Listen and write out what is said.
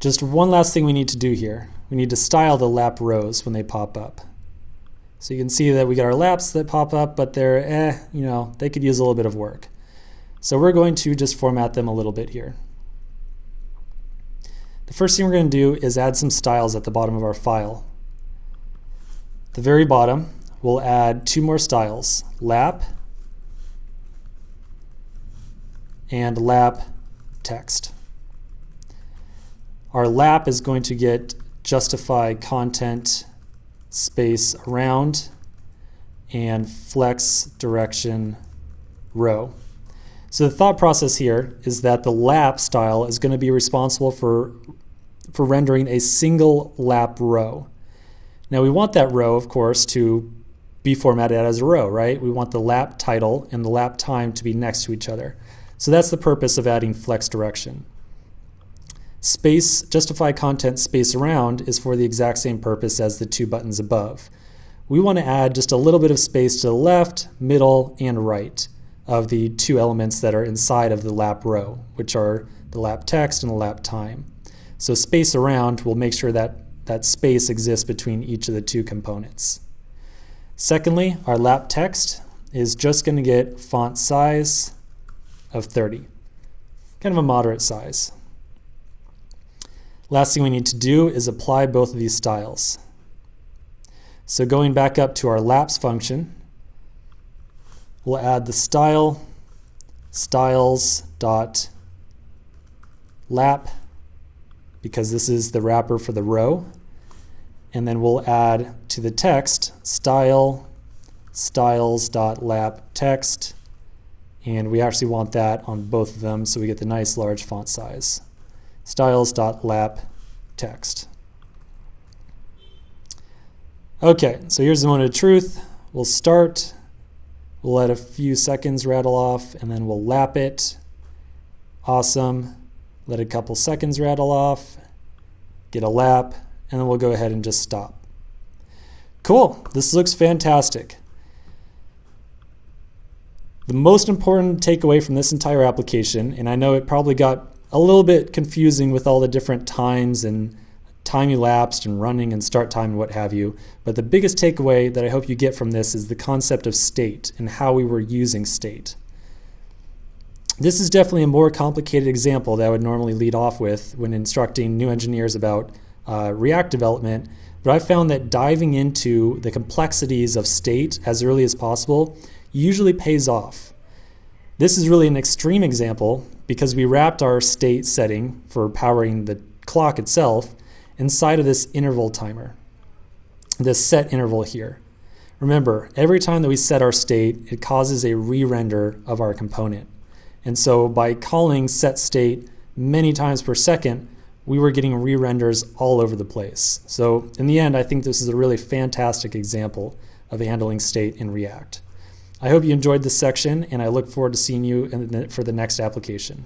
Just one last thing we need to do here. We need to style the lap rows when they pop up. So you can see that we got our laps that pop up, but they're, they could use a little bit of work. So we're going to just format them a little bit here. The first thing we're going to do is add some styles at the bottom of our file. At the very bottom, we'll add 2 more styles, lap and lap text. Our lap is going to get justify content space around and flex direction row. So the thought process here is that the lap style is going to be responsible for rendering a single lap row. Now we want that row, of course, to be formatted as a row, right? We want the lap title and the lap time to be next to each other. So that's the purpose of adding flex direction. Space, justify content space around is for the exact same purpose as the 2 buttons above. We want to add just a little bit of space to the left, middle, and right of the 2 elements that are inside of the lap row, which are the lap text and the lap time. So space around will make sure that that space exists between each of the 2 components. Secondly, our lap text is just going to get font size of 30, kind of a moderate size. Last thing we need to do is apply both of these styles. So going back up to our laps function, we'll add the style styles.lap, because this is the wrapper for the row. And then we'll add to the text styles.lap text. And we actually want that on both of them so we get the nice large font size. Styles.lap text. Okay, so here's the moment of truth. We'll start. We'll let a few seconds rattle off, and then we'll lap it. Awesome. Let a couple seconds rattle off. Get a lap, and then we'll go ahead and just stop. Cool. This looks fantastic. The most important takeaway from this entire application, and I know it probably got a little bit confusing with all the different times and time elapsed and running and start time and what have you, but the biggest takeaway that I hope you get from this is the concept of state and how we were using state. This is definitely a more complicated example that I would normally lead off with when instructing new engineers about React development, but I found that diving into the complexities of state as early as possible usually pays off. This is really an extreme example because we wrapped our state setting for powering the clock itself inside of this interval timer, this set interval here. Remember, every time that we set our state, it causes a re-render of our component. And so by calling set state many times per second, we were getting re-renders all over the place. So in the end, I think this is a really fantastic example of handling state in React. I hope you enjoyed this section, and I look forward to seeing you for the next application.